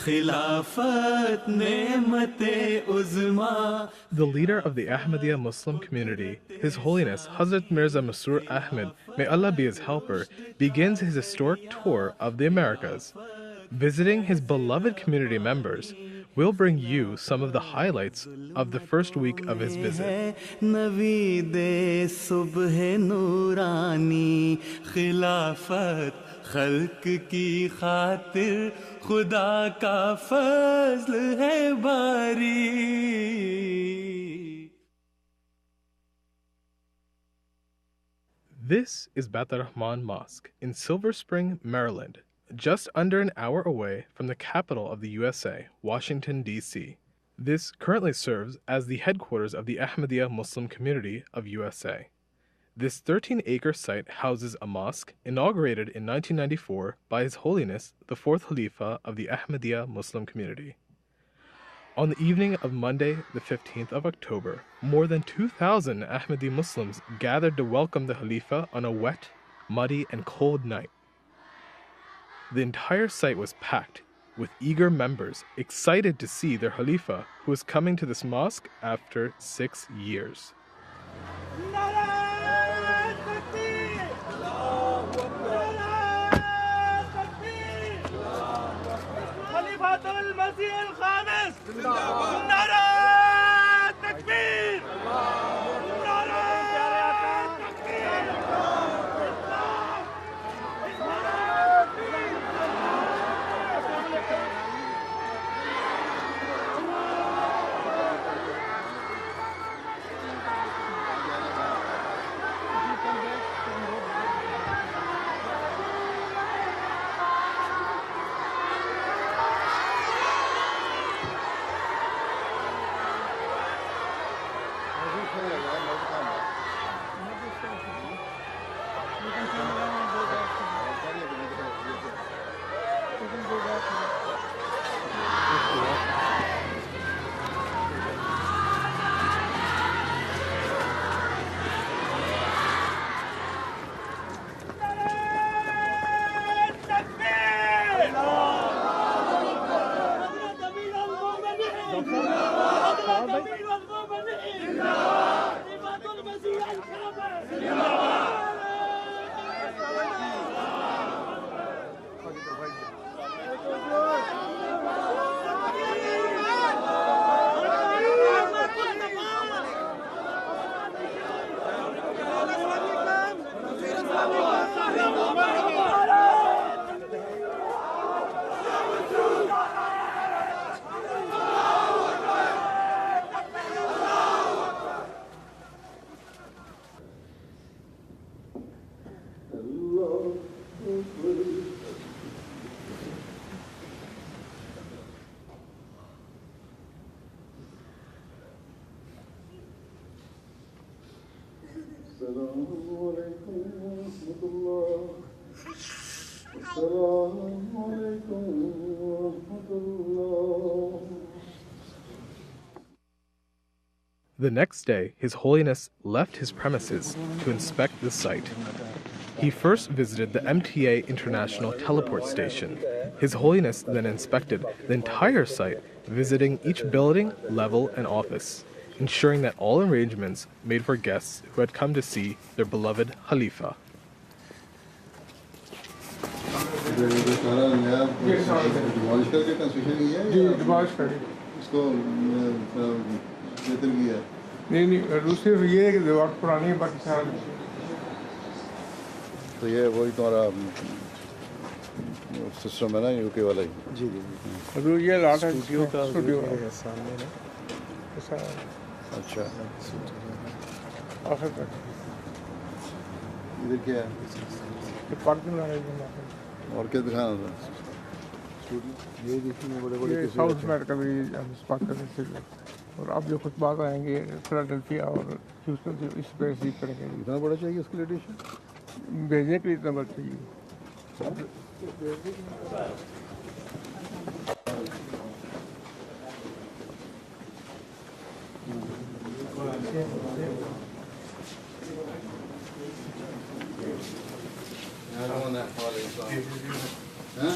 The leader of the Ahmadiyya Muslim community, His Holiness Hazrat Mirza Masroor Ahmed, may Allah be his helper, begins his historic tour of the Americas. Visiting his beloved community members, we'll bring you some of the highlights of the first week of his visit. खल्क की खातिर खुदा का फज़्ल है बारी. This is Bat Rahman Mosque in Silver Spring, Maryland, just under an hour away from the capital of the USA, Washington, D.C. This currently serves as the headquarters of the Ahmadiyya Muslim community of USA. This 13-acre site houses a mosque inaugurated in 1994 by His Holiness, the 4th Khalifa of the Ahmadiyya Muslim community. On the evening of Monday, the 15th of October, more than 2,000 Ahmadi Muslims gathered to welcome the Khalifa on a wet, muddy, and cold night. The entire site was packed with eager members excited to see their Khalifa, who was coming to this mosque after 6 years. The next day, His Holiness left his premises to inspect the site. He first visited the MTA International Teleport Station. His Holiness then inspected the entire site, visiting each building, level, and office, ensuring that all arrangements made for guests who had come to see their beloved Khalifa. तो ये वही तुम्हारा system है ना UK वाला ही जी जी अभी ये लाट है स्टूडियो है सामने ना ऐसा अच्छा आखिर तक इधर क्या है ये पार्किंग लगा है और क्या दिखाना था स्टूडियो ये देखिए बड़े-बड़े साउथ अमेरिका में हम बात करने से और आप जो खुद बात आएंगे फिलाडेल्फिया और ह्यूस्टन से इस पे रिसीव करेंगे इतना बड़ा चाहिए उसके लिए एडिशन भेजने के लिए इतना बड़ा चाहिए I don't want that part of the song. Huh?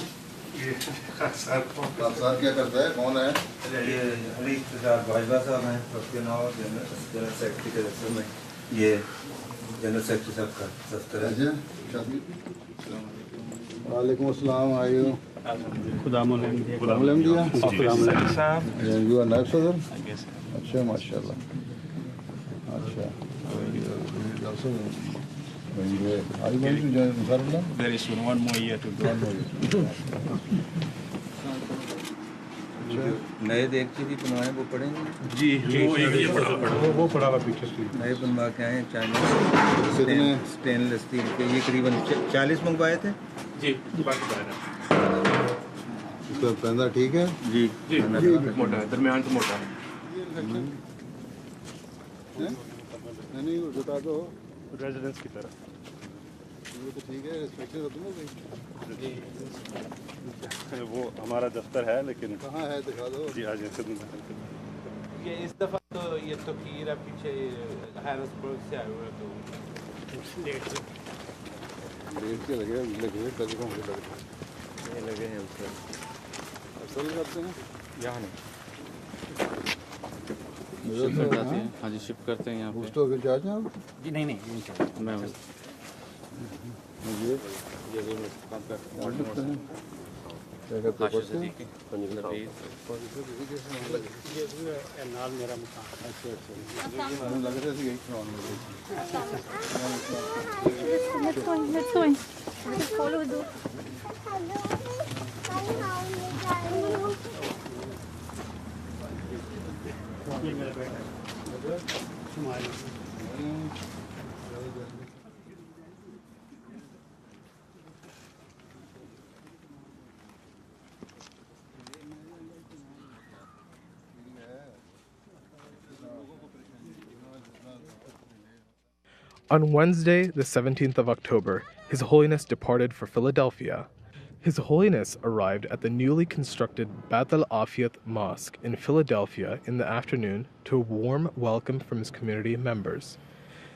साहब क्या करता है, कौन है? ये अली भाजपा साहब हैं, उसके नाम जनरल सेक्रेटरी के दफ्तर में, ये जनरल सेक्रेटरी साहब का दफ्तर है। वालेकुम अस्सलाम, आयु खुदा दिया साहब यू आर नायब सदर। अच्छा माशाल्लाह। अच्छा are you going to join Ansarullah? very soon, 1 more year to go. नए देख की भी बनवाए वो पढ़ेंगे जी वो पड़ा हुआ पीछे स्टील नए बनवा के आए चाइनीज कितने? स्टेनलेस स्टील के, ये करीबन 40 मंगवाए थे जी बाकी बड़ा इसका पैंदा ठीक है? जी मोटा है, दरमियान तो मोटा है। नहीं बता दो, रेजिडेंस की तरह ये तो ठीक है, रिस्ट्रिक्शन तो नहीं वो हमारा दफ्तर है, लेकिन कहाँ है, दिखा दो। जी आज ये इस दफा तो ये तो कीरा पीछे हैरिसबर्ग से आए हुए तो डेट के लगे कभी कम लगे ये लगे हैं ऊपर असल करते हैं यहाँ नहीं हाँ जी शिफ्ट करते हैं यहाँ पे। स्टोर के चार्ज हैं आप? जी नहीं मैं ये और लिखते हैं क्या कहते हैं पर्चे? नाल मेरा मकान। अच्छा मैंने लग रहा था यही खिलौना Let's go. Just follow the. On Wednesday, the 17th of October, His Holiness departed for Philadelphia. His Holiness arrived at the newly constructed Bat al-Afiyat Mosque in Philadelphia in the afternoon to a warm welcome from his community members.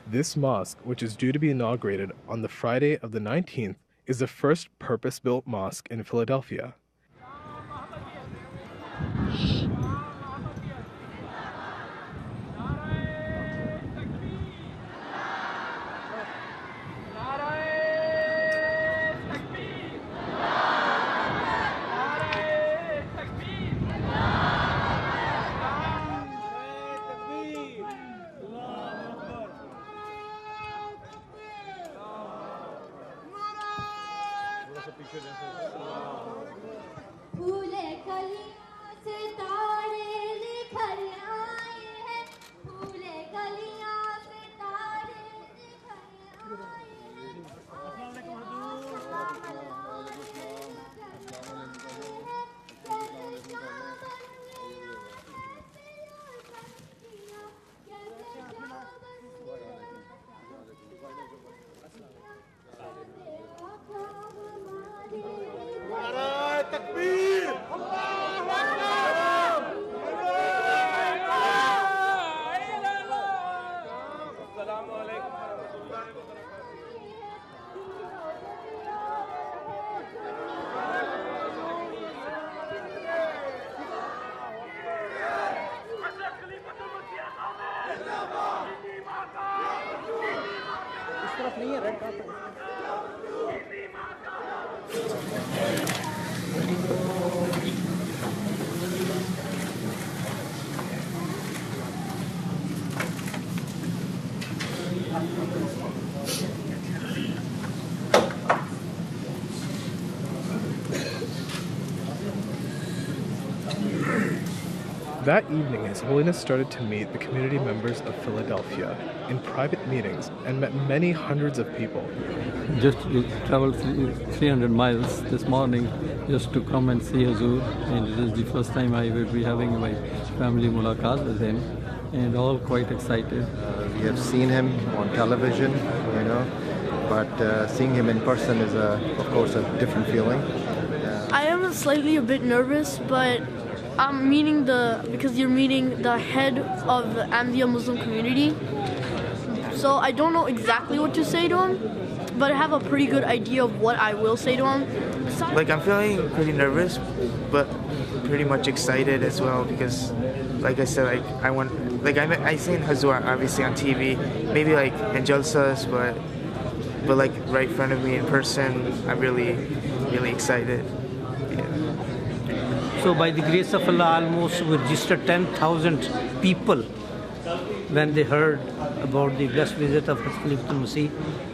This mosque, which is due to be inaugurated on the Friday of the 19th, is the first purpose-built mosque in Philadelphia. फूले कलियां से तारे निखर आए हैं, फूले कलियां से तारे निखर आए हैं। That evening, His Holiness started to meet the community members of Philadelphia in private meetings and met many hundreds of people. Just traveled 300 miles this morning just to come and see Hazur, and it is the first time I will be having my family mulaqat with him, and all quite excited. We have seen him on television, but seeing him in person is, of course, a different feeling. I am slightly a bit nervous, but I'm meeting because you're meeting the head of the Ahmadiyya Muslim community. So I don't know exactly what to say to him, but I have a pretty good idea of what I will say to him. Like, I'm feeling pretty nervous, but pretty much excited as well because, like I said, like I seen Hazur obviously on TV, maybe like in Jalsas, but like right in front of me in person, I'm really excited. Yeah. So by the grace of Allah, almost we registered 10,000 people when they heard about the blessed visit of Khalifatul Masih.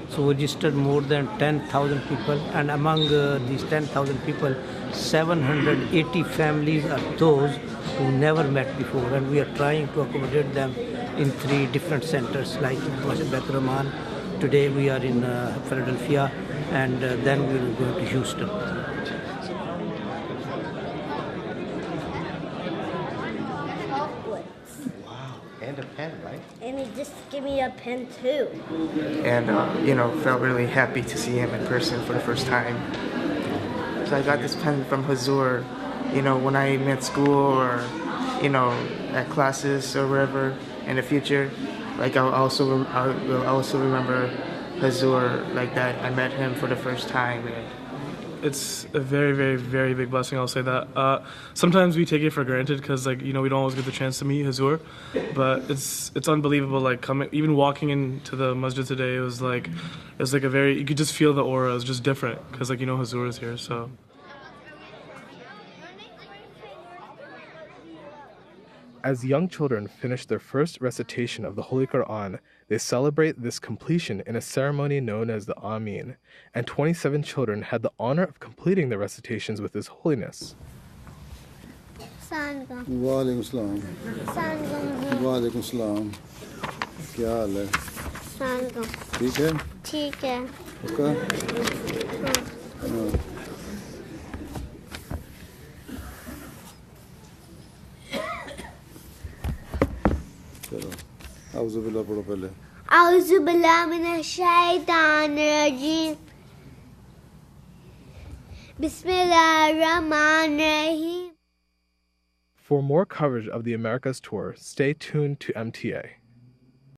So we registered more than 10,000 people, and among these 10,000 people, 780 families are those who never met before, and we are trying to accommodate them in 3 different centers, like Masjid Bait Rahman. Today we are in Philadelphia, and then we will go to Houston. And a pen, right? And he just gave me a pen too. And felt really happy to see him in person for the first time. So I got this pen from Hazur, when I'm at school or, at classes or wherever in the future. Like I will also remember Hazur like that. I met him for the first time. It's a very, very, very big blessing, I'll say that. Sometimes we take it for granted because, we don't always get the chance to meet Hazur, but it's unbelievable, even walking into the masjid today, it was like you could just feel the aura, it was just different, because, Hazur is here, so. As young children finish their first recitation of the Holy Quran, they celebrate this completion in a ceremony known as the Amin, and 27 children had the honor of completing their recitations with His Holiness. Walaikum salam. Walaikum salam. क्या हाल है? ठीक है? ठीक है. Okay. आउज़ुबिल्लाह पढ़ो पहले. आउज़ुबिल्लाह मिनश्शैतानिर्रजीम. बिस्मिल्लाहिर्रहमानिर्रहीम. For more coverage of the Americas Tour, stay tuned to MTA.